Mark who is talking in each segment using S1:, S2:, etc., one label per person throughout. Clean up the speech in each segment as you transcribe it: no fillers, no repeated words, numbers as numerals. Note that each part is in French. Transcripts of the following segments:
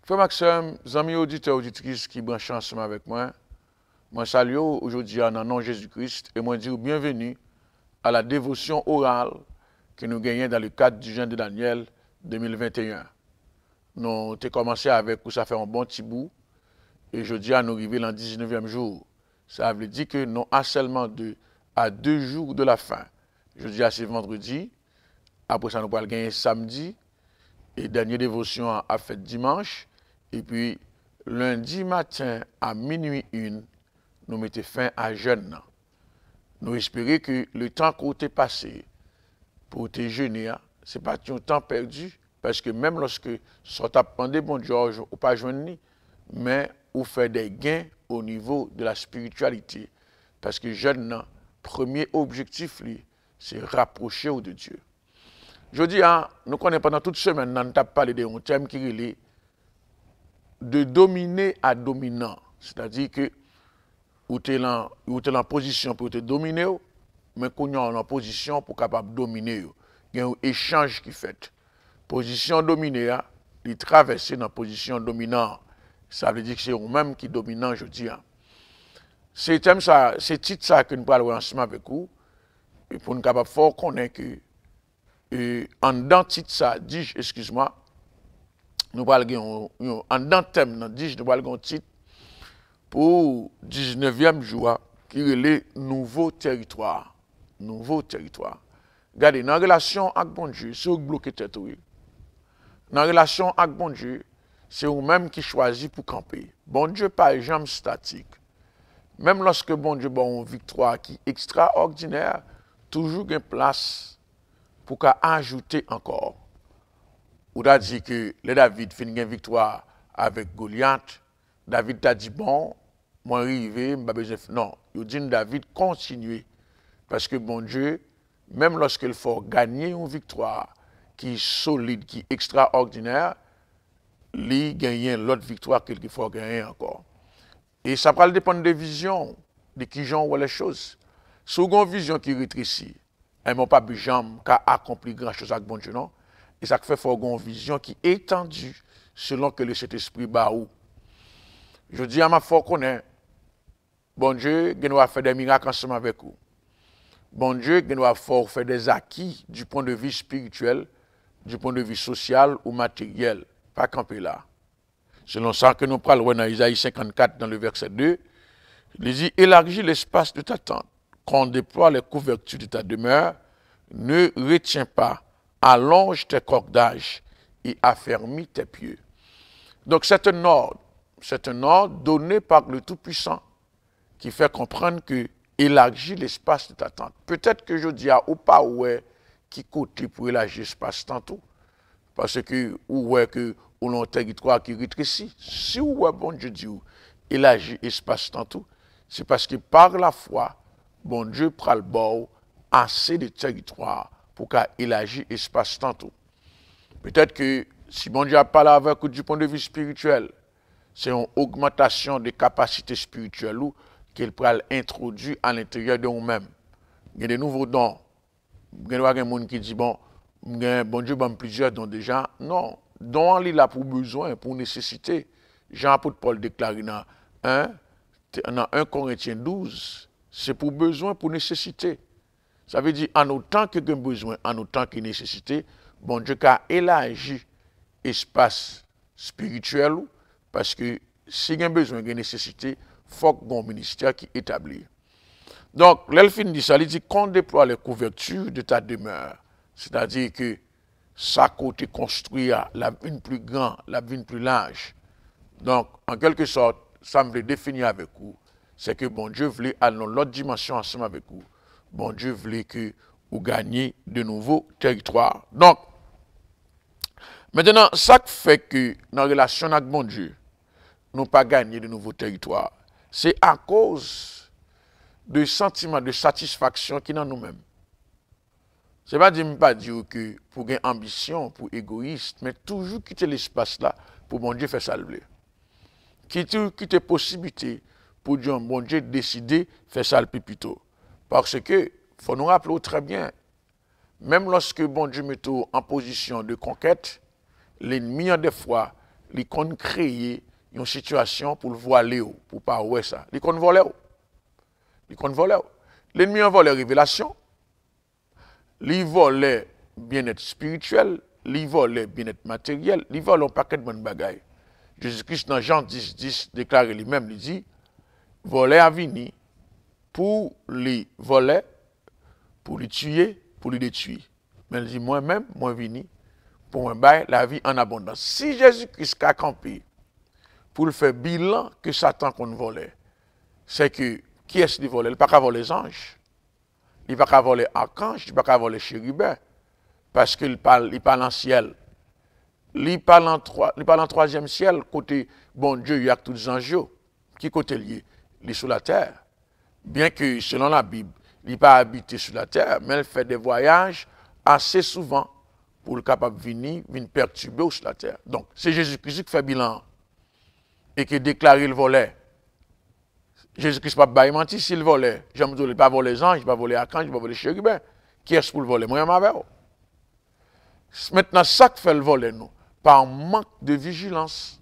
S1: Frère Maxime, amis auditeurs, auditrices qui branchent ensemble avec moi, moi salue aujourd'hui en nom de Jésus-Christ et moi dis bienvenue à la dévotion orale que nous gagnons dans le cadre du jeûne de Daniel 2021. Nous avons commencé avec, ça fait un bon petit bout, et aujourd'hui nous arrivons dans le 19e jour. Ça veut dire que nous avons seulement à 2 jours de la fin. Jeudi c'est vendredi, après ça nous allons gagner samedi, et dernière dévotion a fait dimanche, et puis lundi matin à minuit 1, nous mettons fin à jeûne. Nous espérons que le temps qu'on t'a passé pour te jeûner, ce n'est pas un temps perdu, parce que même lorsque ça t'a demandé bon Dieu ou pas jeûner, mais on fait des gains au niveau de la spiritualité. Parce que jeûne, premier objectif, c'est rapprocher de Dieu. Je dis, nous connaissons pendant toute semaine, nous avons parlé d'un thème qui est de dominer à dominant. C'est-à-dire que vous êtes en position pour te dominer, mais vous êtes en position pour capable dominer. Il y a un échange qui fait. Position dominée, il traverse dans la position dominante. Ça veut dire que c'est vous-même qui dominant, je dis. C'est titre ça que nous parlons ensemble avec vous, et pour nous capable fort connaître que en dans titre ça, dis excuse-moi, nous parlons en dans thème, nous parlons titre pour 19e jour qui est le nouveau territoire. Nouveau territoire. Regardez, dans la relation avec bon Dieu, c'est vous bloquez tête. Dans la relation avec bon Dieu, c'est vous-même qui choisit pour camper. Bon Dieu, pas jamais statique. Même lorsque bon Dieu a une victoire qui est extraordinaire, toujours une place pour ajouter encore. Ou a dit que le David finit une victoire avec Goliath. David t'a dit, bon, moi arrivé, je besoin. Non, il dit David continuer. Parce que bon Dieu, même lorsqu'il faut gagner une victoire qui est solide, qui est extraordinaire, il gagne l'autre victoire qu'il faut gagner encore. Et ça va dépendre des visions, de qui j'en vois les choses. Si vous avez une vision qui rétrécit, elles n'ont pas besoin d'accomplir grand-chose avec bon Dieu, non? Et ça fait faut une vision qui est étendue selon que le Saint-Esprit bat où. Je dis à ma foi qu'on est, bon Dieu, il doit faire des miracles ensemble avec vous. Bon Dieu, il doit faire des acquis du point de vue spirituel, du point de vue social ou matériel. Pas camper là. Selon ça que nous parlons dans Isaïe 54, dans le verset 2, il dit, élargis l'espace de ta tente, qu'on déploie les couvertures de ta demeure, ne retiens pas, allonge tes cordages et affermis tes pieds. Donc c'est un ordre donné par le Tout-Puissant qui fait comprendre que élargis l'espace de ta tente. Peut-être que je dis à ou pas ouais qui côté pour élargir l'espace tantôt, parce que ou ouais que ou l'on territoire qui rétrécit. Si ou bon Dieu dit élargir l'espace tantôt, c'est parce que par la foi, bon Dieu prend le bord assez de territoire pour élargir l'espace tantôt. Peut-être que si bon Dieu a parlé avec vous du point de vue spirituel, c'est une augmentation des capacités spirituelles qu'il peut introduire à l'intérieur de nous-mêmes. Il y a des nouveaux dons. Il y a des gens qui disent, bon Dieu a plusieurs dons déjà. Non, dons il a pour besoin, pour nécessité. Jean-Apôtre Paul déclare dans 1 Corinthiens 12, c'est pour besoin, pour nécessité. Ça veut dire, en autant que besoin, en autant que nécessité, bon Dieu a élargi l'espace spirituel, parce que si il y a besoin, il y a nécessité, il faut qu'il y ait un ministère qui est établi. Donc, l'elfine dit ça, il dit qu'on déploie les couvertures de ta demeure. C'est-à-dire que ça côté construit la ville plus grande, la ville plus large. Donc, en quelque sorte, ça me veut définir avec vous, c'est que bon Dieu voulait aller dans l'autre dimension ensemble avec vous. Bon Dieu voulait que vous gagniez de nouveaux territoires. Donc, maintenant, ça fait que dans la relation avec bon Dieu, nous pas gagné de nouveaux territoires. C'est à cause de sentiments de satisfaction qui dans nous-mêmes. Ce n'est pas dire que pour une ambition, pour égoïste, mais toujours quitter l'espace là pour bon Dieu faire salver. Quitter possibilité pour dire bon Dieu décider faire ça le plutôt. Parce que, faut nous rappeler très bien, même lorsque bon Dieu met en position de conquête, l'ennemi, des fois, il qu'on créer une situation pour le voiler, pour pas ouais ça. Il qu'on voler. Il qu'on voler. L'ennemi a volé révélation, il volait bien-être spirituel, il volait bien-être matériel, il volait un paquet de bonnes bagailles. Jésus-Christ dans Jean 10, 10 déclare lui-même, il dit, voler à venir pour les voler, pour les tuer, pour les détruire. Mais il dit, moi-même, moi venu pour un bail la vie en abondance. Si Jésus-Christ a campé pour le faire bilan que Satan qu'on volait, c'est que qui est-ce qui volait? Il ne peut pas voler les anges. Il ne peut pas voler archange, il ne peut pas voler chérubin. Parce qu'il parle en ciel. Il parle en troisième ciel, côté bon Dieu, il y a tous les anges. Qui côté lié? Il est sur la terre. Bien que, selon la Bible, il n'est pas habité sur la terre, mais il fait des voyages assez souvent pour le capable de venir perturber sur la terre. Donc, c'est Jésus-Christ qui fait bilan et qui déclare le volet. Jésus-Christ n'a pas menti s'il volait. Je me dis, il ne pas voler les anges, il ne pas voler les archanges, il ne pas voler les chérubins. Qui est-ce pour le voler? Moi, je m'avais. Maintenant, ça que fait le voler, nous, par manque de vigilance.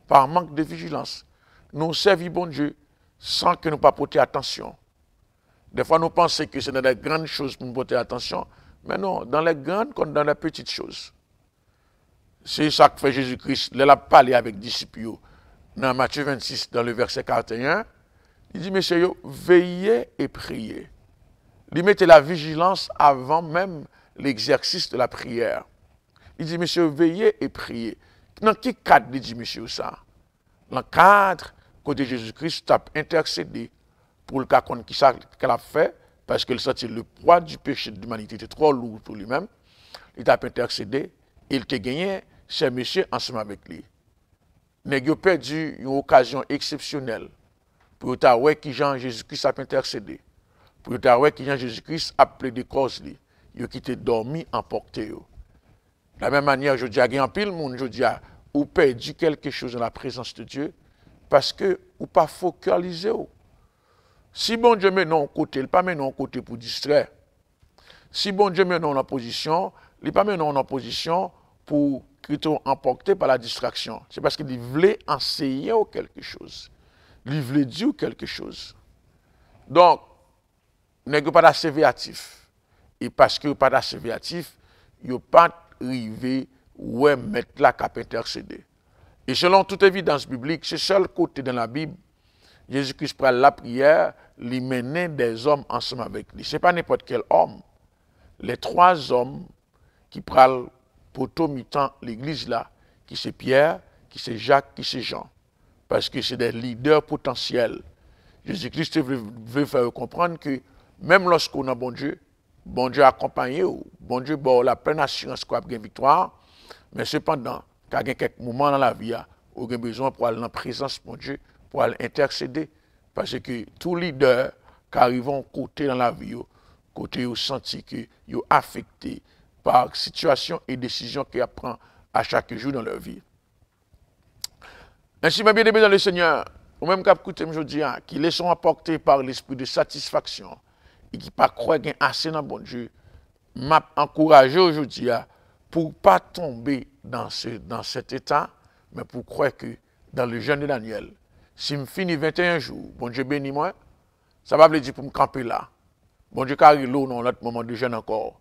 S1: Par manque de vigilance. Nous servons bon Dieu sans que nous pas porter attention. Des fois, nous pensons que c'est dans les grandes choses pour nous porter attention, mais non, dans les grandes comme dans les petites choses. C'est ça que fait Jésus-Christ. Il a parlé avec les disciples dans Matthieu 26, dans le verset 41. Il dit, messieurs, veillez et priez. Il mettait la vigilance avant même l'exercice de la prière. Il dit, messieurs, veillez et priez. Dans quel cadre il dit, messieurs, ça? Dans le cadre côté Jésus-Christ a intercédé pour le cas qu'elle a fait, parce qu'il sentit le poids du péché de l'humanité était trop lourd pour lui-même. Il a intercédé, il a gagné ces messieurs ensemble avec lui. Il a perdu une occasion exceptionnelle pour voir qui Jean Jésus-Christ a intercédé. Pour voir qui Jean Jésus-Christ a plaidé cause lui. Il a quitté dormi, emporté. De la même manière, je dis à un pile monde, je dis à ou perdu quelque chose dans la présence de Dieu parce que ou pas focalisé. Si bon Dieu met non côté, il ne pas met non côté pour distraire. Si bon Dieu met non en position, il ne pas met non en position pour plutôt emporter par la distraction. C'est parce qu'il voulait enseigner quelque chose. Il voulait dire quelque chose. Donc, n'est pas assez véatif. Et parce que pas assez véatif, il n'y a pas arrivé où mettre la cap intercéder. Et selon toute évidence biblique, c'est le seul côté dans la Bible, Jésus-Christ prend la prière, il menait des hommes ensemble avec lui. Ce n'est pas n'importe quel homme. Les trois hommes qui prennent potomitant l'église là, qui c'est Pierre, qui c'est Jacques, qui c'est Jean. Parce que c'est des leaders potentiels. Jésus-Christ veut faire comprendre que même lorsqu'on a bon Dieu accompagné, bon Dieu a la pleine assurance qu'on a une victoire, mais cependant, quand il y a quelques moments dans la vie, on a besoin pour aller dans la présence de mon Dieu, pour aller intercéder. Parce que tous les leaders qui arrivent côté dans la vie, côté où senti que sont affectés par situation et décision qu'ils prennent à chaque jour dans leur vie. Ainsi, mes bien-aimés dans le Seigneur, ou même qu'à écouter aujourd'hui, qui les sont apportés par l'esprit de satisfaction et qui ne croient pas qu'il y a assez dans bon Dieu, m'a encouragé aujourd'hui pour ne pas tomber dans cet état, mais pour croire que dans le jeûne de Daniel, si je finis 21 jours, bon Dieu bénit moi, ça va me dire pour me camper là. Bon Dieu carré l'eau dans l'autre moment de jeûne encore.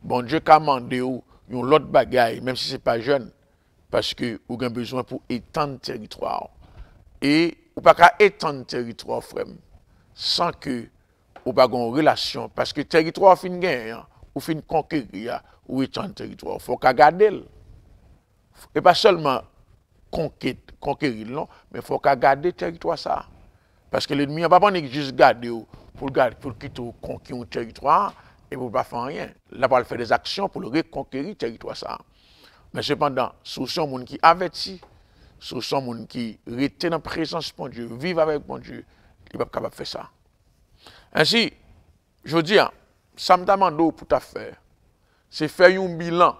S1: Bon Dieu a demandé ou l'autre bagaille, même si ce n'est pas jeune, parce que vous avez besoin pour étendre le territoire. Et vous ne pouvez pas étendre le territoire, frère, sans que vous n'ayez une relation. Parce que le territoire fin gagner, ou fin conquérir, ou étendre le territoire. Il faut qu'on garde. Et pas seulement conquérir, non, mais il faut qu'on garde le territoire. Ça. Parce que l'ennemi n'a pas juste garder pour quitter conquérir un territoire et pour ne pas faire rien. Là, il va faire des actions pour le reconquérir le territoire. Ça. Mais cependant, ce sont des gens qui avertis, ce sont des gens qui restent dans la présence de Dieu, vivent avec mon Dieu, ils ne sont pas capables de faire ça. Ainsi, je dis, ça me demande pour ta faire, c'est faire un bilan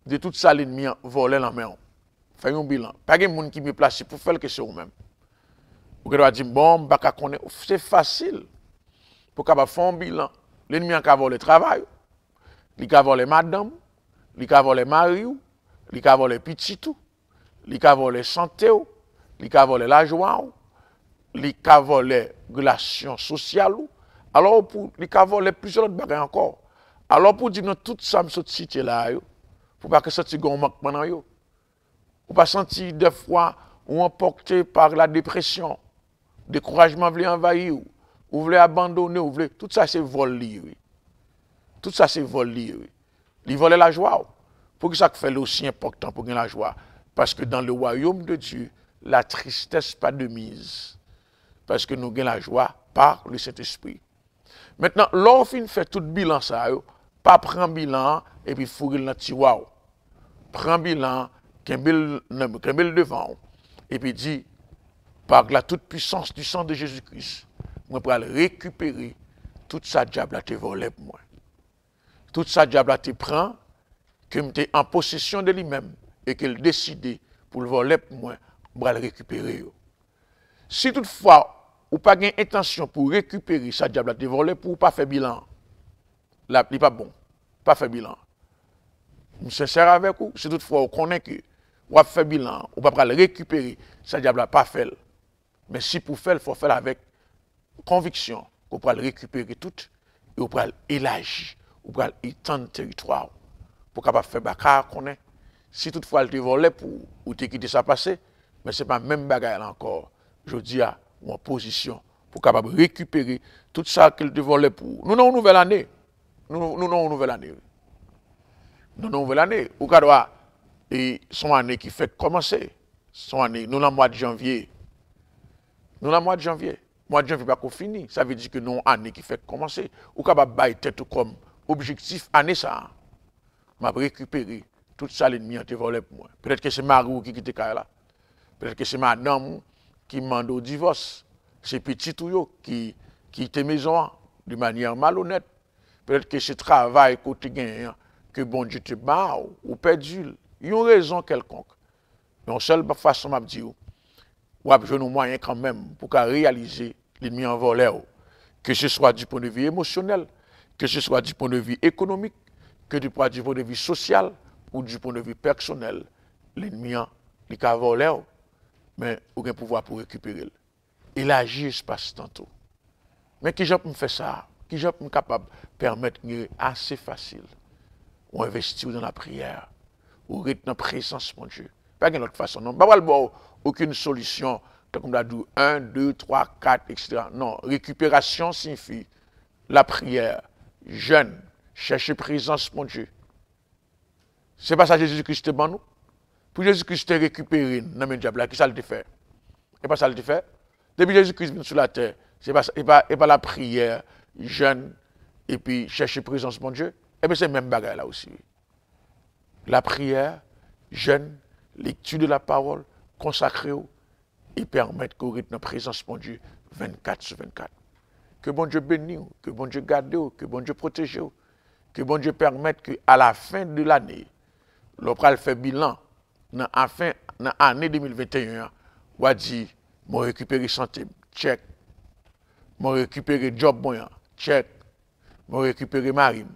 S1: de tout ça l'ennemi volé la main. Faire un bilan. Pas de gens qui me placent pour faire quelque chose même. Vous pouvez dire, bon, c'est facile pour faire un bilan. L'ennemi a volé le travail, il a volé madame, il a volé mari, il a volé petit tout. li ka volé santé, li ka volé la joie, li ka volé relation sociale, alors pour li ka volé plusieurs autres bagages encore. Alors pour dire tout ça me cité là, pour pas que ça te gon manque pendant yo. Ou pas sentir des fois ou emporté par la dépression, découragement voulait envahir, ou voulait abandonner, ou voulait tout ça c'est vol lié. Tout ça c'est vol lié. Li voler la joie. Pour que ça fait aussi important pour gagner la joie parce que dans le royaume de Dieu, la tristesse pas de mise. Parce que nous gagnons la joie par le Saint-Esprit. Maintenant, lorsqu'on fait tout bilan ça, pas prendre bilan et puis fourrer dans tiroir. Prends bilan, kembel devant et puis dit par la toute puissance du sang de Jésus-Christ, moi pour récupérer toute sa diable à te voler pour moi. Toute sa diable à te prend que m'était en possession de lui-même et qu'il décide pour le voler pour moi, pour le récupérer. Si toutefois, ou pas gain intention pour récupérer sa diable à te voler pour pas faire bilan, là, il pas bon, pas faire bilan. Je suis sincère avec vous, si toutefois vous connaissez que vous avez fait bilan, vous ne pouvez pas le récupérer, sa diable n'a pas fait. Mais si pour faire, il faut faire avec conviction, vous pouvez le récupérer tout, et vous pouvez élargir, vous pouvez étendre le territoire, pour capable faire bakar connaît. Si toutefois elle te volé pour ou te quitter ça passer, mais ce n'est pas même bagaille encore. Je dis à en position pour capable récupérer tout ça qu'elle te volé pour. Nous avons une nouvelle année. Nous avons une nouvelle année. Nous avons une nouvelle année. Ou doit et son année qui fait commencer. Son année, nous dans le mois de janvier. Nous dans le mois de janvier. Le mois de janvier pas qu'on fini. Ça veut dire que nous avons une année qui fait commencer. Ou capable bailler tête comme objectif année ça. M'a récupéré tout ça l'ennemi a été volé pour moi. Peut-être que c'est Marou qui quitte là. Peut-être que c'est madame qui demande au divorce. C'est petit tout qui quitte maison de manière malhonnête. Peut-être que c'est travail côté gagnant que bon Dieu te bat ou perdu. Ils ont raison quelconque. Mais en seule façon m'a dit ou avez nos moyens quand même pour réaliser l'ennemi en volé. Que ce soit du point de vue émotionnel, que ce soit du point de vue économique, que du point de vue social ou du point de vue personnel, l'ennemi a volé, mais aucun pouvoir pour récupérer. Il agit espace tantôt. Mais qui j'ai fait ça, qui j'ai capable de permettre assez facile, ou investir dans la prière, ou être dans la présence de mon Dieu. Pas d'une autre façon, non. Pas aucune solution, comme on a dit 1, 2, 3, 4, etc. Non, récupération signifie la prière, jeûne, chercher présence, mon Dieu. C'est pas ça Jésus-Christ est bon nous. Pour Jésus-Christ te récupérer dans le diable, qui ça le fait? Et pas ça le fait? Depuis Jésus-Christ vient sur la terre, c'est pas la prière, jeûne, et puis chercher présence, mon Dieu. Et bien c'est le même bagage là aussi. La prière, jeûne, lecture de la parole, consacrée, et permettre qu'on reste dans la présence, mon Dieu, 24 sur 24. Que bon Dieu bénisse, que bon Dieu garde, que bon Dieu protège, que bon Dieu permette qu'à la fin de l'année, l'opéra fait bilan, dans l'année 2021, on va dire, je récupéré santé, check. Je récupéré job, check. Je récupéré mari,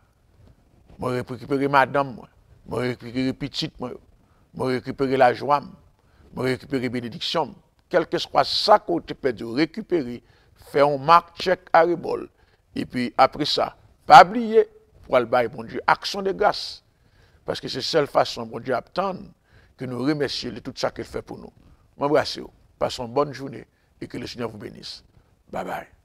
S1: je récupéré madame, je récupéré petite, je récupéré la joie, je récupéré bénédiction. Quel que soit ça qu'on te peut récupérer, faire un marque check à rebol. Et puis après ça, pas oublier pour le bail, bon Dieu, action de grâce. Parce que c'est la seule façon, bon Dieu, attendre que nous remercions de tout ça qu'il fait pour nous. M'embrassez, passons une bonne journée et que le Seigneur vous bénisse. Bye bye.